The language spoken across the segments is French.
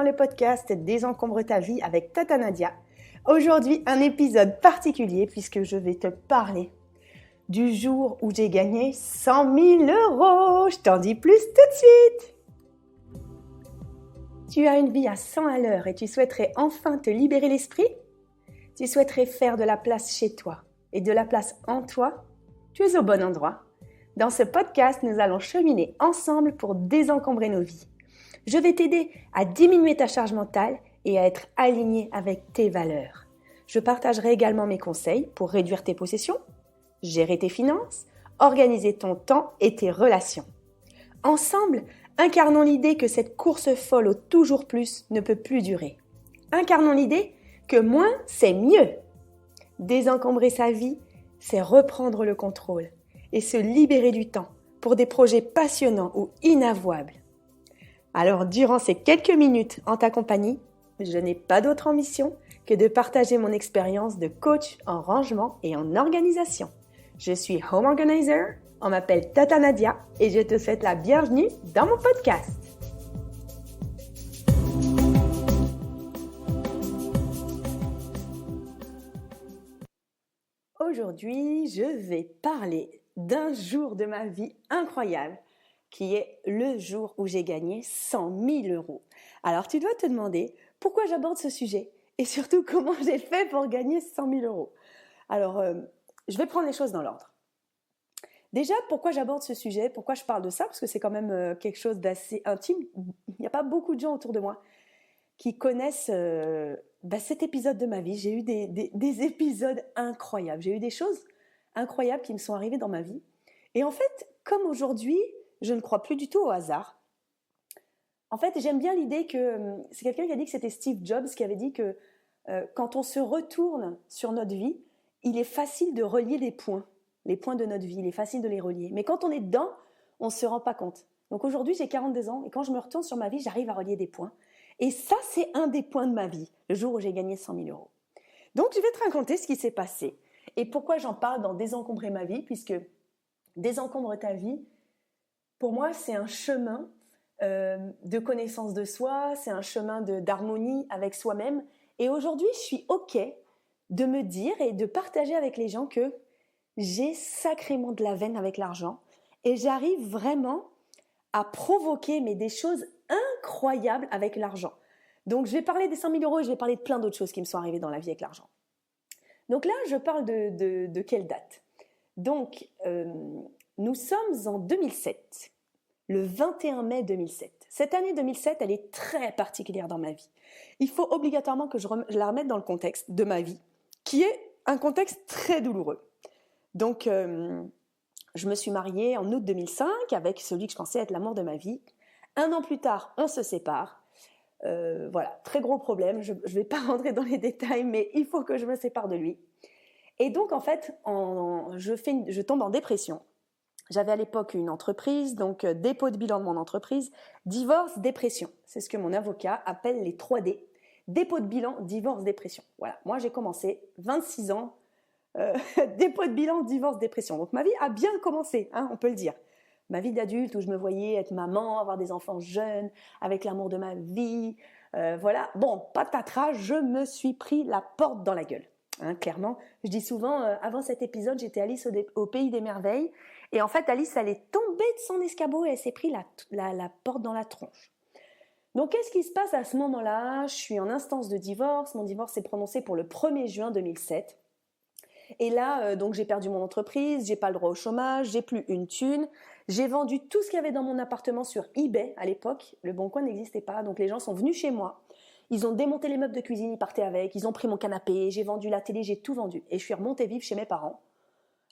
dans le podcast Désencombre ta vie avec Tata Nadia. Aujourd'hui, un épisode particulier puisque je vais te parler du jour où j'ai gagné 100 000 euros. Je t'en dis plus tout de suite. Tu as une vie à 100 à l'heure et tu souhaiterais enfin te libérer l'esprit? Tu souhaiterais faire de la place chez toi et de la place en toi? Tu es au bon endroit. Dans ce podcast, nous allons cheminer ensemble pour désencombrer nos vies. Je vais t'aider à diminuer ta charge mentale et à être aligné avec tes valeurs. Je partagerai également mes conseils pour réduire tes possessions, gérer tes finances, organiser ton temps et tes relations. Ensemble, incarnons l'idée que cette course folle au toujours plus ne peut plus durer. Incarnons l'idée que moins, c'est mieux. Désencombrer sa vie, c'est reprendre le contrôle et se libérer du temps pour des projets passionnants ou inavouables. Alors, durant ces quelques minutes en ta compagnie, je n'ai pas d'autre ambition que de partager mon expérience de coach en rangement et en organisation. Je suis Home Organizer, on m'appelle Tata Nadia et je te souhaite la bienvenue dans mon podcast. Aujourd'hui, je vais parler d'un jour de ma vie incroyable qui est le jour où j'ai gagné 100 000 euros. Alors, tu dois te demander pourquoi j'aborde ce sujet et surtout comment j'ai fait pour gagner 100 000 euros. Alors, je vais prendre les choses dans l'ordre. Déjà, pourquoi j'aborde ce sujet? Pourquoi je parle de ça? Parce que c'est quand même quelque chose d'assez intime. Il n'y a pas beaucoup de gens autour de moi qui connaissent cet épisode de ma vie. J'ai eu des épisodes incroyables. J'ai eu des choses incroyables qui me sont arrivées dans ma vie. Et en fait, comme aujourd'hui, je ne crois plus du tout au hasard. En fait, j'aime bien l'idée que c'est quelqu'un qui a dit que c'était Steve Jobs qui avait dit que quand on se retourne sur notre vie, il est facile de relier les points de notre vie, il est facile de les relier. Mais quand on est dedans, on ne se rend pas compte. Donc aujourd'hui, j'ai 42 ans et quand je me retourne sur ma vie, j'arrive à relier des points. Et ça, c'est un des points de ma vie, le jour où j'ai gagné 100 000 euros. Donc, je vais te raconter ce qui s'est passé et pourquoi j'en parle dans Désencombrer ma vie, puisque Désencombre ta vie, pour moi, c'est un chemin de connaissance de soi, c'est un chemin d'harmonie avec soi-même. Et aujourd'hui, je suis OK de me dire et de partager avec les gens que j'ai sacrément de la veine avec l'argent et j'arrive vraiment à provoquer des choses incroyables avec l'argent. Donc, je vais parler des 100 000 euros et je vais parler de plein d'autres choses qui me sont arrivées dans la vie avec l'argent. Donc là, je parle de quelle date? Donc, nous sommes en 2007, le 21 mai 2007. Cette année 2007, elle est très particulière dans ma vie. Il faut obligatoirement que je la remette dans le contexte de ma vie, qui est un contexte très douloureux. Donc, je me suis mariée en août 2005 avec celui que je pensais être l'amour de ma vie. 1 an plus tard, on se sépare. Voilà, très gros problème. Je ne vais pas rentrer dans les détails, mais il faut que je me sépare de lui. Et donc, en fait, je tombe en dépression. J'avais à l'époque une entreprise, donc dépôt de bilan de mon entreprise, divorce, dépression. C'est ce que mon avocat appelle les 3D. Dépôt de bilan, divorce, dépression. Voilà, moi j'ai commencé, 26 ans, dépôt de bilan, divorce, dépression. Donc ma vie a bien commencé, on peut le dire. Ma vie d'adulte où je me voyais être maman, avoir des enfants jeunes, avec l'amour de ma vie. Voilà, bon, patatras, je me suis pris la porte dans la gueule. Clairement, je dis souvent, avant cet épisode, j'étais Alice au pays des merveilles. Et en fait, Alice, elle est tombée de son escabeau et elle s'est pris la porte dans la tronche. Donc, qu'est-ce qui se passe à ce moment-là? Je suis en instance de divorce. Mon divorce s'est prononcé pour le 1er juin 2007. Et là, donc j'ai perdu mon entreprise, j'ai pas le droit au chômage, j'ai plus une thune. J'ai vendu tout ce qu'il y avait dans mon appartement sur eBay à l'époque. Le Bon Coin n'existait pas, donc les gens sont venus chez moi. Ils ont démonté les meubles de cuisine, ils partaient avec, ils ont pris mon canapé, j'ai vendu la télé, j'ai tout vendu. Et je suis remontée vivre chez mes parents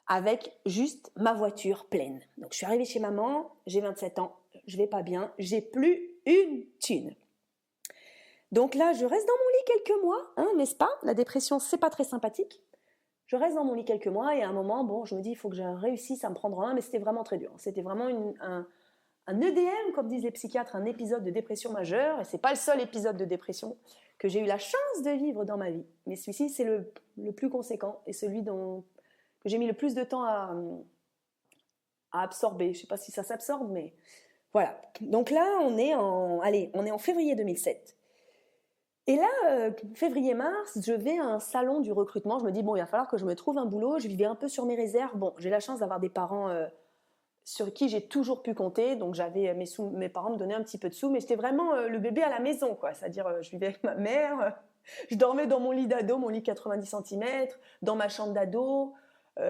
avec juste ma voiture pleine. Donc je suis arrivée chez maman, j'ai 27 ans, je vais pas bien, j'ai plus une thune. Donc là, je reste dans mon lit quelques mois, n'est-ce pas? La dépression, c'est pas très sympathique. Je reste dans mon lit quelques mois et à un moment, je me dis, il faut que je réussisse à me prendre mais c'était vraiment très dur. C'était vraiment un EDM, comme disent les psychiatres, un épisode de dépression majeure. Et ce n'est pas le seul épisode de dépression que j'ai eu la chance de vivre dans ma vie. Mais celui-ci, c'est le plus conséquent et celui que j'ai mis le plus de temps à absorber. Je ne sais pas si ça s'absorbe, mais voilà. Donc là, on est en février 2007. Et là, février-mars, je vais à un salon du recrutement. Je me dis, bon, il va falloir que je me trouve un boulot. Je vivais un peu sur mes réserves. Bon, j'ai la chance d'avoir des parents sur qui j'ai toujours pu compter. Donc, j'avais mes parents me donnaient un petit peu de sous, mais j'étais vraiment le bébé à la maison, quoi. C'est-à-dire, je vivais avec ma mère. Je dormais dans mon lit d'ado, mon lit 90 centimètres, dans ma chambre d'ado.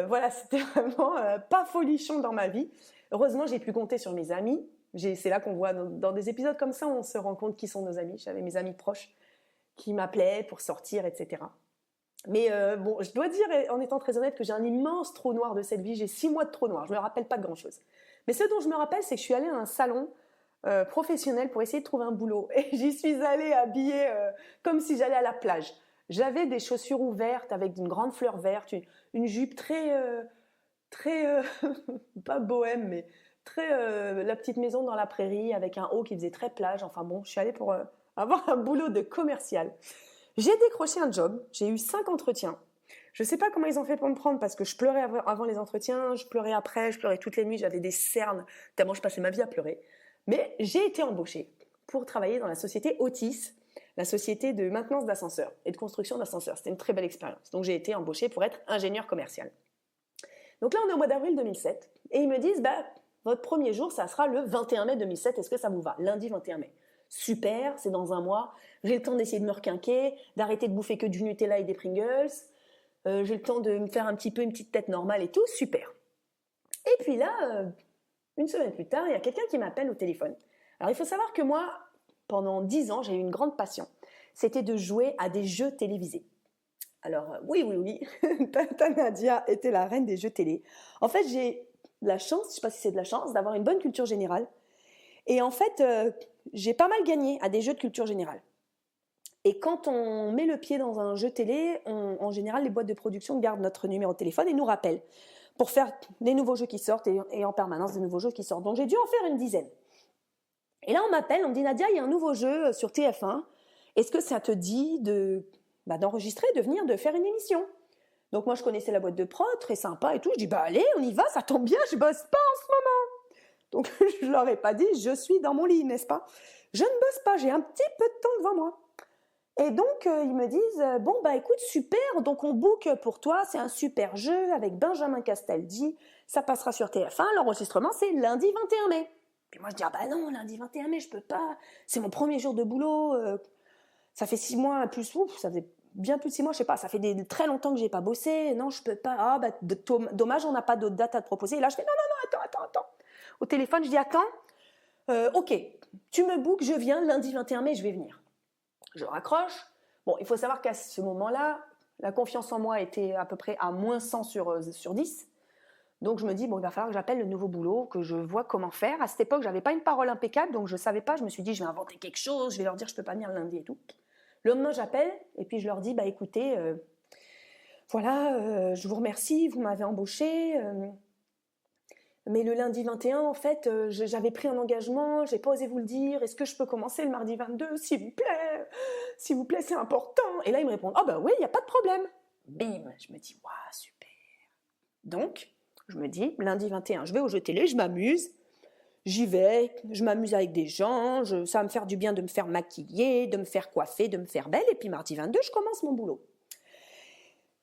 Voilà, c'était vraiment pas folichon dans ma vie. Heureusement, j'ai pu compter sur mes amis. C'est là qu'on voit dans des épisodes comme ça, on se rend compte qui sont nos amis. J'avais mes amis proches qui m'appelaient pour sortir, etc. Mais bon, je dois dire, en étant très honnête, que j'ai un immense trou noir de cette vie. J'ai 6 mois de trou noir. Je ne me rappelle pas de grand-chose. Mais ce dont je me rappelle, c'est que je suis allée à un salon professionnel pour essayer de trouver un boulot. Et j'y suis allée habillée comme si j'allais à la plage. J'avais des chaussures ouvertes avec une grande fleur verte, une jupe très pas bohème, mais très la petite maison dans la prairie avec un haut qui faisait très plage. Enfin bon, je suis allée pour avoir un boulot de commercial. J'ai décroché un job, j'ai eu 5 entretiens. Je ne sais pas comment ils ont fait pour me prendre parce que je pleurais avant les entretiens, je pleurais après, je pleurais toutes les nuits, j'avais des cernes, tellement je passais ma vie à pleurer. Mais j'ai été embauchée pour travailler dans la société Otis, la société de maintenance d'ascenseurs et de construction d'ascenseurs. C'était une très belle expérience. Donc j'ai été embauchée pour être ingénieur commercial. Donc là, on est au mois d'avril 2007 et ils me disent, votre premier jour, ça sera le 21 mai 2007, est-ce que ça vous va? Lundi 21 mai. Super, c'est dans un mois. J'ai le temps d'essayer de me requinquer, d'arrêter de bouffer que du Nutella et des Pringles. J'ai le temps de me faire un petit peu une petite tête normale et tout, super. Et puis là, une semaine plus tard, il y a quelqu'un qui m'appelle au téléphone. Alors il faut savoir que moi, pendant 10 ans, j'ai eu une grande passion. C'était de jouer à des jeux télévisés. Alors oui, Tata Nadia était la reine des jeux télé. En fait, j'ai la chance, je ne sais pas si c'est de la chance, d'avoir une bonne culture générale. Et en fait, j'ai pas mal gagné à des jeux de culture générale. Et quand on met le pied dans un jeu télé, en général, les boîtes de production gardent notre numéro de téléphone et nous rappellent pour faire des nouveaux jeux qui sortent et en permanence des nouveaux jeux qui sortent. Donc j'ai dû en faire une dizaine. Et là, on m'appelle, on me dit, Nadia, il y a un nouveau jeu sur TF1. Est-ce que ça te dit d'enregistrer, de faire une émission? Donc moi, je connaissais la boîte de prod, très sympa et tout. Je dis, allez, on y va, ça tombe bien, je bosse pas en ce moment. Donc je leur ai pas dit, je suis dans mon lit, n'est-ce pas? Je ne bosse pas, j'ai un petit peu de temps devant moi. Et donc, ils me disent, écoute, super, donc on book pour toi, c'est un super jeu avec Benjamin Castaldi, ça passera sur TF1, l'enregistrement c'est lundi 21 mai. Puis moi je dis, non, lundi 21 mai, je peux pas, c'est mon premier jour de boulot, ça fait 6 mois, ça faisait bien plus de 6 mois, je sais pas, ça fait très longtemps que j'ai pas bossé, non, je peux pas, dommage, on n'a pas d'autres dates à te proposer. Et là je fais, non, attends. Au téléphone, je dis, attends, ok, tu me bookes, je viens, lundi 21 mai, je vais venir. Je raccroche. Bon, il faut savoir qu'à ce moment-là, la confiance en moi était à peu près à moins 100 sur 10. Donc je me dis, il va falloir que j'appelle le nouveau boulot, que je vois comment faire. À cette époque, je n'avais pas une parole impeccable, donc je ne savais pas. Je me suis dit, je vais inventer quelque chose, je vais leur dire, je ne peux pas venir lundi et tout. Le lendemain, j'appelle et puis je leur dis, écoutez, je vous remercie, vous m'avez embauché. Mais le lundi 21, en fait, j'avais pris un engagement, j'ai pas osé vous le dire. Est-ce que je peux commencer le mardi 22, s'il vous plaît? S'il vous plaît, c'est important. Et là, ils me répondent, oui, il n'y a pas de problème. Bim, je me dis, waouh, super. Donc, je me dis, lundi 21, je vais au jeu télé, je m'amuse. J'y vais, je m'amuse avec des gens, ça va me faire du bien de me faire maquiller, de me faire coiffer, de me faire belle. Et puis mardi 22, je commence mon boulot.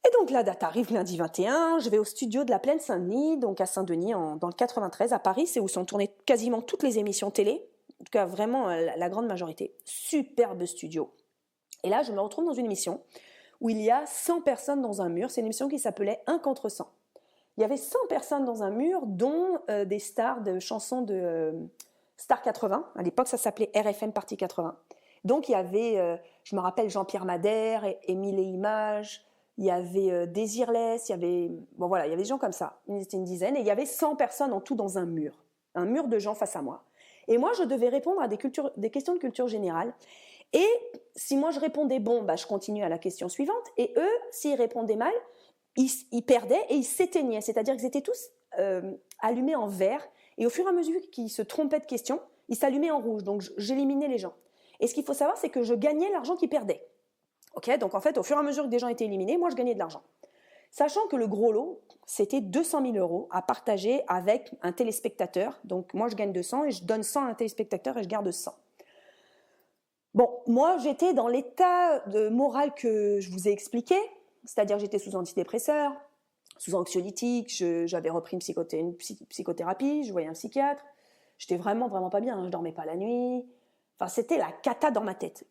Et donc la date arrive lundi 21, je vais au studio de la Plaine Saint-Denis, donc à Saint-Denis dans le 93 à Paris, c'est où sont tournées quasiment toutes les émissions télé, en tout cas vraiment la grande majorité. Superbe studio. Et là je me retrouve dans une émission où il y a 100 personnes dans un mur, c'est une émission qui s'appelait 1 contre 100. Il y avait 100 personnes dans un mur, dont des stars de chansons de Star 80, à l'époque ça s'appelait RFM Partie 80. Donc il y avait, je me rappelle Jean-Pierre Madère, Émile et Images, il y avait Désirless, il y avait des gens comme ça, c'était une dizaine, et il y avait 100 personnes en tout dans un mur de gens face à moi. Et moi, je devais répondre à des questions de culture générale. Et si moi je répondais bon, je continuais à la question suivante, et eux, s'ils répondaient mal, ils perdaient et ils s'éteignaient, c'est-à-dire qu'ils étaient tous allumés en vert, et au fur et à mesure qu'ils se trompaient de questions, ils s'allumaient en rouge, donc j'éliminais les gens. Et ce qu'il faut savoir, c'est que je gagnais l'argent qu'ils perdaient. Ok, donc en fait, au fur et à mesure que des gens étaient éliminés, moi je gagnais de l'argent. Sachant que le gros lot, c'était 200 000 € à partager avec un téléspectateur. Donc moi je gagne 200 et je donne 100 à un téléspectateur et je garde 100. Bon, moi, j'étais dans l'état de moral que je vous ai expliqué, c'est-à-dire que j'étais sous antidépresseur, sous anxiolytique, j'avais repris une psychothérapie, je voyais un psychiatre. J'étais vraiment, vraiment pas bien, je dormais pas la nuit. Enfin, c'était la cata dans ma tête.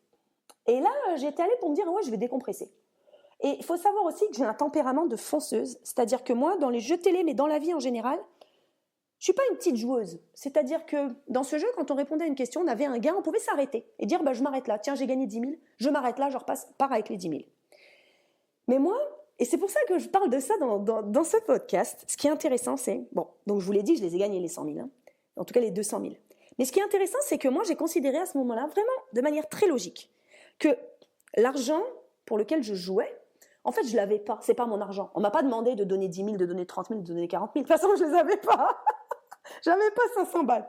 Et là, j'étais allée pour me dire, ouais, je vais décompresser. Et il faut savoir aussi que j'ai un tempérament de fonceuse, c'est-à-dire que moi, dans les jeux télé, mais dans la vie en général, je suis pas une petite joueuse. C'est-à-dire que dans ce jeu, quand on répondait à une question, on avait un gain, on pouvait s'arrêter et dire, bah, je m'arrête là, tiens, j'ai gagné 10 000, je m'arrête là, je pars avec les 10 000. Mais moi, et c'est pour ça que je parle de ça dans ce podcast, ce qui est intéressant, c'est, bon, donc je vous l'ai dit, je les ai gagnés les 100 000, hein, en tout cas les 200 000. Mais ce qui est intéressant, c'est que moi, j'ai considéré à ce moment-là, vraiment de manière très logique, que l'argent pour lequel je jouais, en fait, je ne l'avais pas, c'est pas mon argent. On ne m'a pas demandé de donner 10 000, de donner 30 000, de donner 40 000. De toute façon, je ne les avais pas. J'avais pas 500 balles.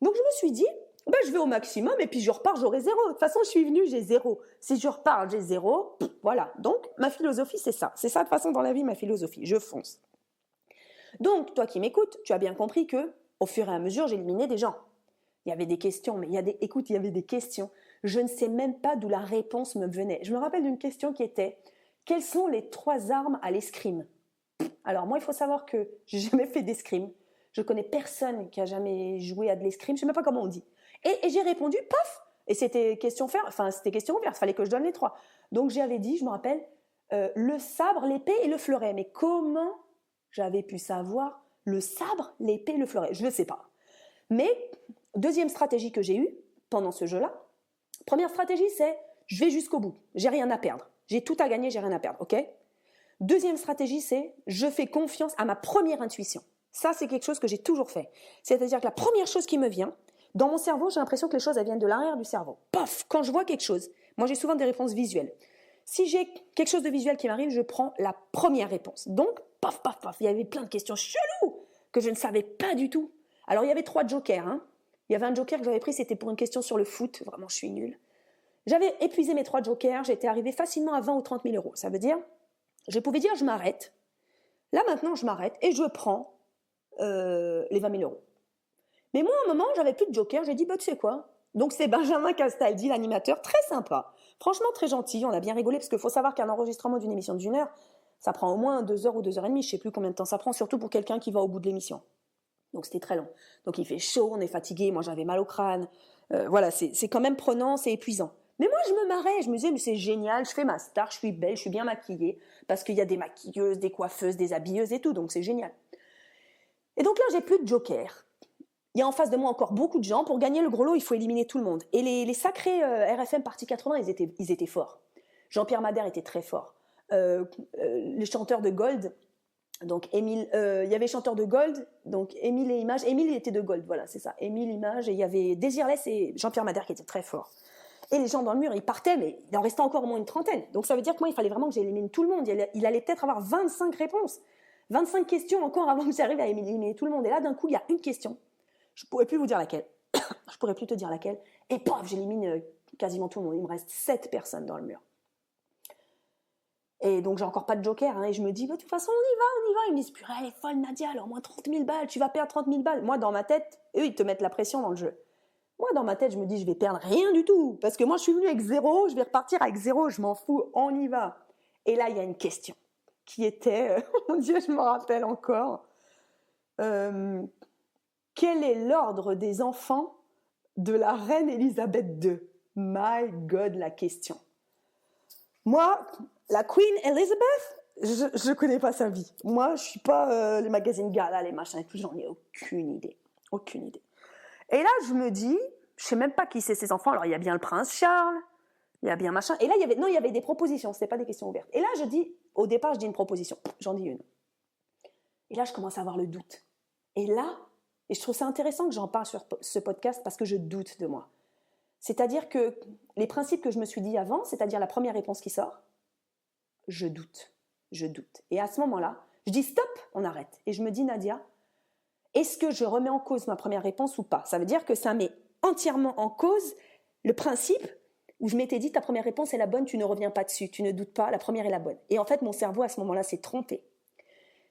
Donc je me suis dit, ben, je vais au maximum et puis je repars, j'aurai zéro. De toute façon, je suis venue, j'ai zéro. Si je repars, j'ai zéro. Voilà. Donc ma philosophie, c'est ça. C'est ça, de toute façon, dans la vie, ma philosophie. Je fonce. Donc, toi qui m'écoutes, tu as bien compris que, au fur et à mesure, j'éliminais des gens. Il y avait des questions, mais il y avait des questions. Je ne sais même pas d'où la réponse me venait. Je me rappelle d'une question qui était, quelles sont les 3 armes à l'escrime? Alors moi, il faut savoir que j'ai jamais fait d'escrime. Je connais personne qui a jamais joué à de l'escrime. Je sais même pas comment on dit. Et j'ai répondu, paf. Et c'était question ouverte. Il fallait que je donne les 3. Donc j'avais dit, je me rappelle, le sabre, l'épée et le fleuret. Mais comment j'avais pu savoir le sabre, l'épée et le fleuret? Je ne sais pas. Mais deuxième stratégie que j'ai eue pendant ce jeu-là, première stratégie, c'est je vais jusqu'au bout. J'ai rien à perdre. J'ai tout à gagner, j'ai rien à perdre. Ok? Deuxième stratégie, c'est je fais confiance à ma première intuition. Ça, c'est quelque chose que j'ai toujours fait. C'est-à-dire que la première chose qui me vient, dans mon cerveau, j'ai l'impression que les choses elles viennent de l'arrière du cerveau. Paf, quand je vois quelque chose, moi j'ai souvent des réponses visuelles. Si j'ai quelque chose de visuel qui m'arrive, je prends la première réponse. Donc, paf, paf, paf, il y avait plein de questions cheloues que je ne savais pas du tout. Alors, il y avait 3 jokers. Hein. Il y avait un joker que j'avais pris, c'était pour une question sur le foot. Vraiment, je suis nulle. J'avais épuisé mes 3 jokers, j'étais arrivée facilement à 20 ou 30 000 euros. Ça veut dire, je pouvais dire je m'arrête. Là, maintenant, je m'arrête et je prends les 20 000 euros. Mais moi, à un moment, j'avais plus de joker. J'ai dit, bah, tu sais quoi? Donc, c'est Benjamin Castaldi, l'animateur, très sympa. Franchement, très gentil. On a bien rigolé parce qu'il faut savoir qu'un enregistrement d'une émission d'1 heure, ça prend au moins 2 heures ou 2 heures et demie. Je ne sais plus combien de temps ça prend, surtout pour quelqu'un qui va au bout de l'émission. Donc, c'était très long. Donc, il fait chaud, on est fatigué. Moi, j'avais mal au crâne. Voilà, c'est quand même prenant, c'est épuisant. Mais moi, je me marrais. Je me disais, mais c'est génial. Je fais ma star, je suis belle, je suis bien maquillée. Parce qu'il y a des maquilleuses, des coiffeuses, des habilleuses et tout. Donc, c'est génial. Et donc là, j'ai plus de joker. Il y a en face de moi encore beaucoup de gens. Pour gagner le gros lot, il faut éliminer tout le monde. Et les sacrés RFM Partie 80, ils étaient forts. Jean-Pierre Madère était très fort. Les chanteurs de Gold, donc Émile, il y avait chanteur de Gold, donc Émile et Images. Émile, il était de Gold, voilà, c'est ça. Émile, Images, et il y avait Désirless et Jean-Pierre Madère qui étaient très forts. Et les gens dans le mur, ils partaient, mais il en restait encore au moins une trentaine. Donc ça veut dire que moi, il fallait vraiment que j'élimine tout le monde. Il allait peut-être avoir 25 réponses. 25 questions encore avant que j'arrive à éliminer tout le monde. Et là, d'un coup, il y a une question. Je ne pourrais plus vous dire laquelle. Je pourrais plus te dire laquelle. Et paf, j'élimine quasiment tout le monde. Il me reste 7 personnes dans le mur. Et donc, j'ai encore pas de joker. Hein, et je me dis, bah, de toute façon, on y va. Ils me disent, purée, elle est folle, Nadia, alors au moins 30 000 balles. Tu vas perdre 30 000 balles. Moi, dans ma tête, eux, ils te mettent la pression dans le jeu. Moi, dans ma tête, je me dis, je vais perdre rien du tout. Parce que moi, je suis venue avec 0. Je vais repartir avec 0. Je m'en fous. On y va. Et là, il y a une question qui était, mon Dieu, je me rappelle encore. Quel est l'ordre des enfants de la reine Elisabeth II? My God, la question. Moi, la Queen Elizabeth, je connais pas sa vie. Moi, je suis pas les magazines gala, les machins et tout, j'en ai aucune idée. Aucune idée. Et là, je me dis, je sais même pas qui c'est ses enfants. Alors, il y a bien le prince Charles, il y a bien machin. Et là, il y avait des propositions, c'était pas des questions ouvertes. Et là, au départ, je dis une proposition. J'en dis une. Et là, je commence à avoir le doute. Et je trouve ça intéressant que j'en parle sur ce podcast parce que je doute de moi. C'est-à-dire que les principes que je me suis dit avant, c'est-à-dire la première réponse qui sort, je doute. Et à ce moment-là, je dis stop, on arrête. Et je me dis, Nadia, est-ce que je remets en cause ma première réponse ou pas? Ça veut dire que ça met entièrement en cause le principe où je m'étais dit, ta première réponse est la bonne, tu ne reviens pas dessus, tu ne doutes pas, la première est la bonne. Et en fait, mon cerveau, à ce moment-là, s'est trompé.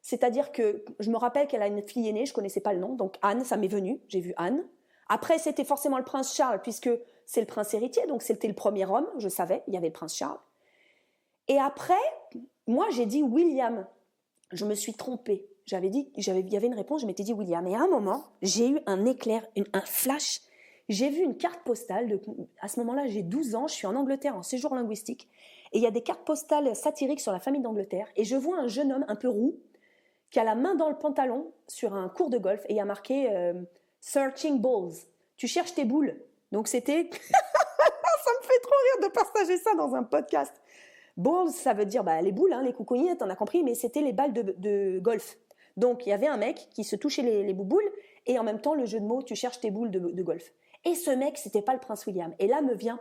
C'est-à-dire que je me rappelle qu'elle a une fille aînée, je ne connaissais pas le nom, donc Anne, ça m'est venu, j'ai vu Anne. Après, c'était forcément le prince Charles, puisque c'est le prince héritier, donc c'était le premier homme, je savais, il y avait le prince Charles. Et après, moi j'ai dit William. Je me suis trompée. Il y avait une réponse, je m'étais dit William. Et à un moment, j'ai eu un éclair, un flash. J'ai vu une carte postale. À ce moment-là, j'ai 12 ans, je suis en Angleterre en séjour linguistique. Et il y a des cartes postales satiriques sur la famille d'Angleterre. Et je vois un jeune homme un peu roux qui a la main dans le pantalon sur un cours de golf et il y a marqué Searching Balls. Tu cherches tes boules. Donc c'était... ça me fait trop rire de partager ça dans un podcast. Balls, ça veut dire les boules, les coucouillettes, t'en as compris, mais c'était les balles de golf. Donc, il y avait un mec qui se touchait les bouboules et en même temps, le jeu de mots, tu cherches tes boules de golf. Et ce mec, c'était pas le prince William. Et là me vient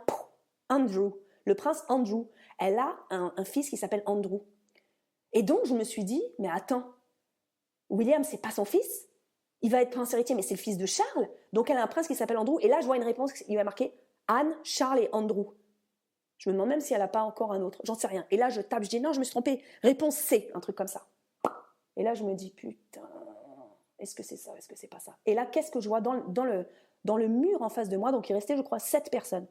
Andrew, le prince Andrew. Elle a un fils qui s'appelle Andrew. Et donc, je me suis dit, mais attends, William, c'est pas son fils? Il va être prince héritier, mais c'est le fils de Charles. Donc, elle a un prince qui s'appelle Andrew. Et là, je vois une réponse, il va marquer Anne, Charles et Andrew. Je me demande même si elle n'a pas encore un autre. J'en sais rien. Et là, je tape, je dis non, je me suis trompée. Réponse C, un truc comme ça. Et là, je me dis putain, est-ce que c'est ça, est-ce que c'est pas ça? Et là, qu'est-ce que je vois dans le mur en face de moi? Donc, il restait, je crois, 7 personnes.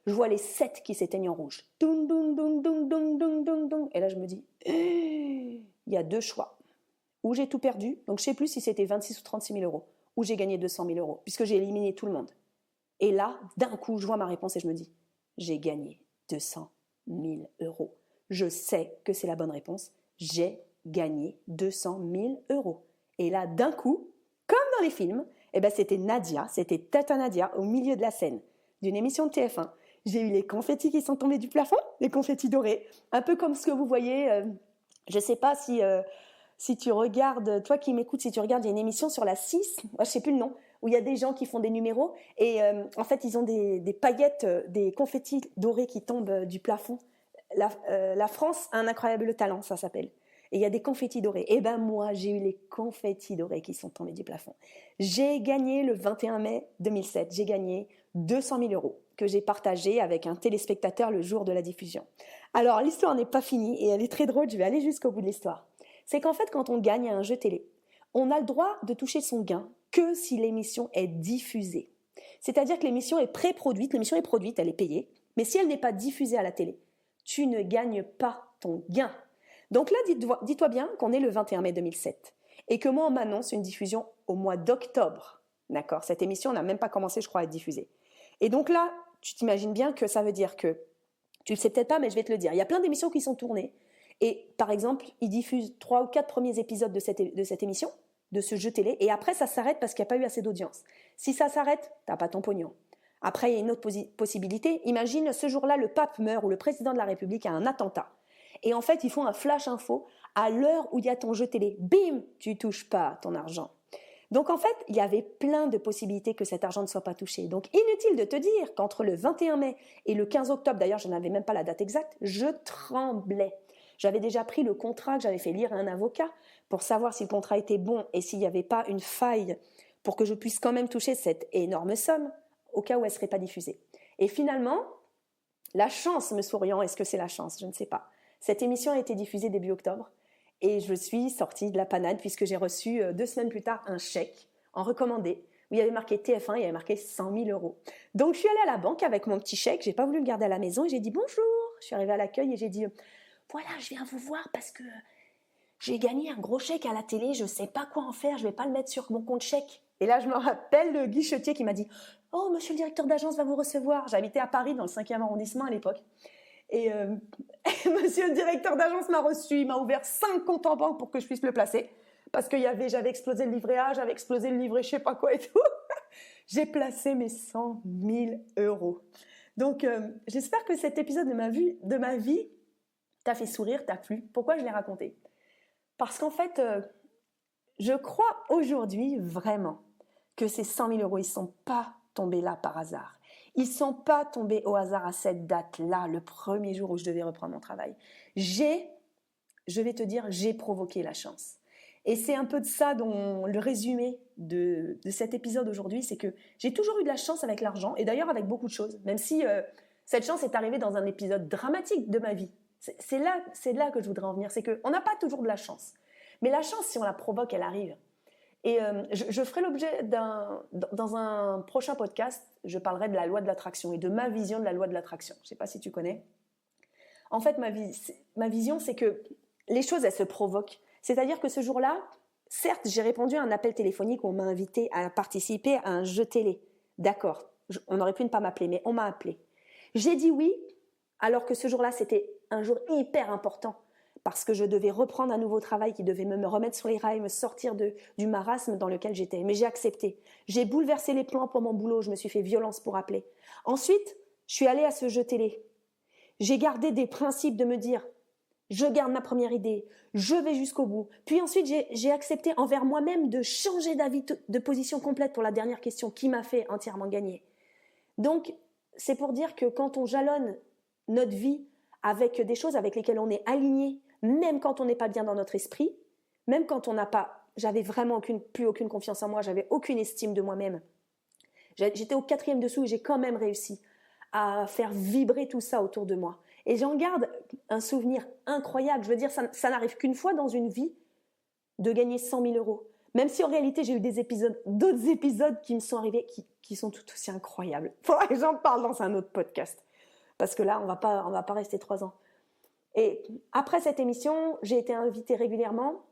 Je vois les 7 qui s'éteignent en rouge. Dun, dun, dun, dun, dun, dun, dun, dun. Et là, je me dis, il y a 2 choix. Ou j'ai tout perdu, donc je ne sais plus si c'était 26 ou 36 000 euros, ou j'ai gagné 200 000 euros, puisque j'ai éliminé tout le monde. Et là, d'un coup, je vois ma réponse et je me dis, j'ai gagné 200 000 euros. Je sais que c'est la bonne réponse. J'ai gagné 200 000 euros. Et là, d'un coup, comme dans les films, c'était Nadia, c'était Tata Nadia au milieu de la scène d'une émission de TF1. J'ai eu les confettis qui sont tombés du plafond, les confettis dorés, un peu comme ce que vous voyez. Je ne sais pas si tu regardes, toi qui m'écoutes, si tu regardes, il y a une émission sur la 6, moi, je ne sais plus le nom, où il y a des gens qui font des numéros et en fait, ils ont des paillettes, des confettis dorés qui tombent du plafond. La France a un incroyable talent, ça s'appelle. Et il y a des confettis dorés. Et moi, j'ai eu les confettis dorés qui sont tombés du plafond. J'ai gagné le 21 mai 2007, j'ai gagné 200 000 euros que j'ai partagé avec un téléspectateur le jour de la diffusion. Alors, l'histoire n'est pas finie et elle est très drôle, je vais aller jusqu'au bout de l'histoire. C'est qu'en fait, quand on gagne à un jeu télé, on a le droit de toucher son gain que si l'émission est diffusée. C'est-à-dire que l'émission est pré-produite, l'émission est produite, elle est payée, mais si elle n'est pas diffusée à la télé, tu ne gagnes pas ton gain. Donc là, dis-toi bien qu'on est le 21 mai 2007 et que moi, on m'annonce une diffusion au mois d'octobre. D'accord ? Cette émission n'a même pas commencé, je crois, à être diffusée. Et donc là, tu t'imagines bien que ça veut dire que, tu ne le sais peut-être pas, mais je vais te le dire, il y a plein d'émissions qui sont tournées. Et par exemple, ils diffusent 3 ou 4 premiers épisodes de cette émission, de ce jeu télé, et après ça s'arrête parce qu'il n'y a pas eu assez d'audience. Si ça s'arrête, tu n'as pas ton pognon. Après, il y a une autre possibilité. Imagine, ce jour-là, le pape meurt ou le président de la République a un attentat. Et en fait, ils font un flash info à l'heure où il y a ton jeu télé. Bim, tu ne touches pas ton argent. Donc en fait, il y avait plein de possibilités que cet argent ne soit pas touché. Donc inutile de te dire qu'entre le 21 mai et le 15 octobre, d'ailleurs je n'avais même pas la date exacte, je tremblais. J'avais déjà pris le contrat que j'avais fait lire à un avocat pour savoir si le contrat était bon et s'il n'y avait pas une faille pour que je puisse quand même toucher cette énorme somme au cas où elle ne serait pas diffusée. Et finalement, la chance me souriant, est-ce que c'est la chance? Je ne sais pas. Cette émission a été diffusée début octobre et je suis sortie de la panade puisque j'ai reçu 2 semaines plus tard un chèque en recommandé où il y avait marqué TF1, il y avait marqué 100 000 euros. Donc je suis allée à la banque avec mon petit chèque, je n'ai pas voulu le garder à la maison et j'ai dit bonjour. Je suis arrivée à l'accueil et j'ai dit voilà, je viens vous voir parce que j'ai gagné un gros chèque à la télé, je ne sais pas quoi en faire, je ne vais pas le mettre sur mon compte chèque. Et là, je me rappelle le guichetier qui m'a dit « Oh, monsieur le directeur d'agence va vous recevoir ». J'habitais à Paris, dans le 5e arrondissement à l'époque. Et monsieur le directeur d'agence m'a reçu, il m'a ouvert 5 comptes en banque pour que je puisse le placer. Parce que j'avais explosé le livret A, j'avais explosé le livret je ne sais pas quoi et tout. J'ai placé mes 100 000 euros. Donc, j'espère que cet épisode de ma vie t'a fait sourire, t'a plu. Pourquoi je l'ai raconté? Parce qu'en fait, je crois aujourd'hui vraiment que ces 100 000 euros, ils ne sont pas tombés là par hasard. Ils ne sont pas tombés au hasard à cette date-là, le premier jour où je devais reprendre mon travail. Je vais te dire, j'ai provoqué la chance. Et c'est un peu de ça dont le résumé de cet épisode aujourd'hui, c'est que j'ai toujours eu de la chance avec l'argent, et d'ailleurs avec beaucoup de choses, même si cette chance est arrivée dans un épisode dramatique de ma vie. C'est là que je voudrais en venir, c'est qu'on n'a pas toujours de la chance. Mais la chance, si on la provoque, elle arrive. Et je ferai l'objet dans un prochain podcast, je parlerai de la loi de l'attraction et de ma vision de la loi de l'attraction. Je ne sais pas si tu connais. En fait, ma vision, c'est que les choses, elles se provoquent. C'est-à-dire que ce jour-là, certes, j'ai répondu à un appel téléphonique où on m'a invité à participer à un jeu télé. D'accord, on aurait pu ne pas m'appeler, mais on m'a appelé. J'ai dit oui, alors que ce jour-là, c'était un jour hyper important parce que je devais reprendre un nouveau travail qui devait me remettre sur les rails, me sortir du marasme dans lequel j'étais. Mais j'ai accepté. J'ai bouleversé les plans pour mon boulot, je me suis fait violence pour appeler. Ensuite, je suis allée à ce jeu télé. J'ai gardé des principes de me dire, je garde ma première idée, je vais jusqu'au bout. Puis ensuite, j'ai accepté envers moi-même de changer d'avis, de position complète pour la dernière question qui m'a fait entièrement gagner. Donc, c'est pour dire que quand on jalonne notre vie avec des choses avec lesquelles on est aligné, même quand on n'est pas bien dans notre esprit, même quand on n'a pas, j'avais vraiment plus aucune confiance en moi, j'avais aucune estime de moi-même. J'étais au 4e dessous et j'ai quand même réussi à faire vibrer tout ça autour de moi. Et j'en garde un souvenir incroyable. Je veux dire, ça n'arrive qu'une fois dans une vie de gagner 100 000 euros. Même si en réalité, j'ai eu d'autres épisodes qui me sont arrivés qui sont tout aussi incroyables. Faudrait que j'en parle dans un autre podcast. Parce que là, on va pas rester 3 ans. Et après cette émission, j'ai été invitée régulièrement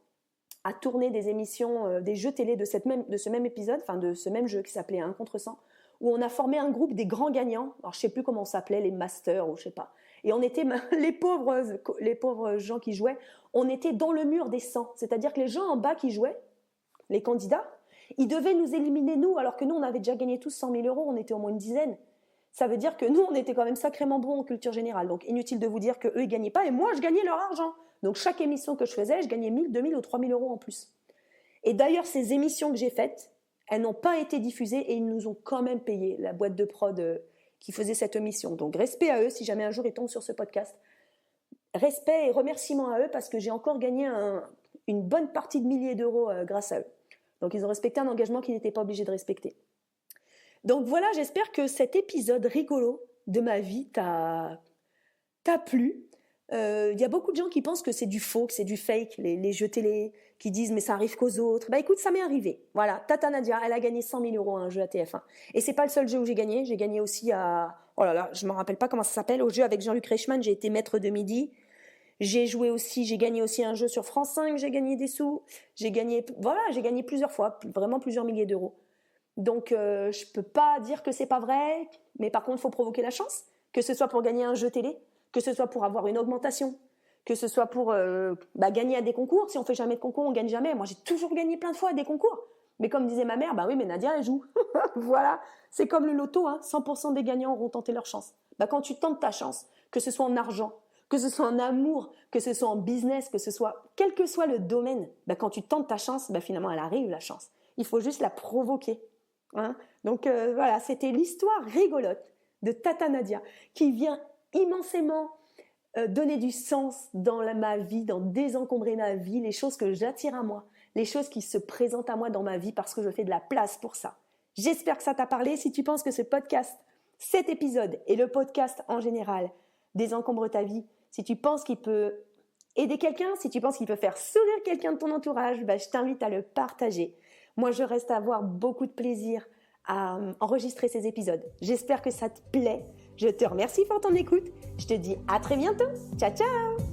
à tourner des émissions, des jeux télé de ce même épisode, enfin de ce même jeu qui s'appelait 1 contre 100, où on a formé un groupe des grands gagnants. Alors je sais plus comment on s'appelait, les masters ou je sais pas. Et on était les pauvres gens qui jouaient, on était dans le mur des 100. C'est-à-dire que les gens en bas qui jouaient, les candidats, ils devaient nous éliminer nous, alors que nous on avait déjà gagné tous 100 000 euros, on était au moins une dizaine. Ça veut dire que nous, on était quand même sacrément bons en culture générale. Donc, inutile de vous dire qu'eux, ils ne gagnaient pas et moi, je gagnais leur argent. Donc, chaque émission que je faisais, je gagnais 1 000, 2 000 ou 3 000 euros en plus. Et d'ailleurs, ces émissions que j'ai faites, elles n'ont pas été diffusées et ils nous ont quand même payé, la boîte de prod qui faisait cette émission. Donc, respect à eux si jamais un jour ils tombent sur ce podcast. Respect et remerciements à eux parce que j'ai encore gagné une bonne partie de milliers d'euros grâce à eux. Donc, ils ont respecté un engagement qu'ils n'étaient pas obligés de respecter. Donc voilà, j'espère que cet épisode rigolo de ma vie t'a plu. Y a beaucoup de gens qui pensent que c'est du faux, que c'est du fake, les jeux télé, qui disent mais ça arrive qu'aux autres. Bah écoute, ça m'est arrivé. Voilà, Tata Nadia, elle a gagné 100 000 euros à un jeu à TF1. Et c'est pas le seul jeu où j'ai gagné. J'ai gagné aussi à, oh là là, je me rappelle pas comment ça s'appelle, au jeu avec Jean-Luc Reichmann, j'ai été maître de midi. J'ai gagné aussi un jeu sur France 5, j'ai gagné des sous. J'ai gagné plusieurs fois, vraiment plusieurs milliers d'euros. Donc, je peux pas dire que c'est pas vrai, mais par contre, il faut provoquer la chance, que ce soit pour gagner un jeu télé, que ce soit pour avoir une augmentation, que ce soit pour gagner à des concours. Si on fait jamais de concours, on gagne jamais. Moi, j'ai toujours gagné plein de fois à des concours. Mais comme disait ma mère, bah oui, mais Nadia, elle joue. Voilà, c'est comme le loto, hein. 100% des gagnants auront tenté leur chance. Bah, quand tu tentes ta chance, que ce soit en argent, que ce soit en amour, que ce soit en business, quel que soit le domaine, bah, quand tu tentes ta chance, bah, finalement, elle arrive, la chance. Il faut juste la provoquer. Hein. Donc voilà, c'était l'histoire rigolote de Tata Nadia qui vient immensément donner du sens dans ma vie, dans désencombrer ma vie, les choses que j'attire à moi, les choses qui se présentent à moi dans ma vie parce que je fais de la place pour ça. J'espère que ça t'a parlé. Si tu penses que ce podcast, cet épisode et le podcast en général désencombre ta vie, si tu penses qu'il peut aider quelqu'un, si tu penses qu'il peut faire sourire quelqu'un de ton entourage, bah, je t'invite à le partager. Moi, je reste à avoir beaucoup de plaisir à enregistrer ces épisodes. J'espère que ça te plaît. Je te remercie pour ton écoute. Je te dis à très bientôt. Ciao, ciao!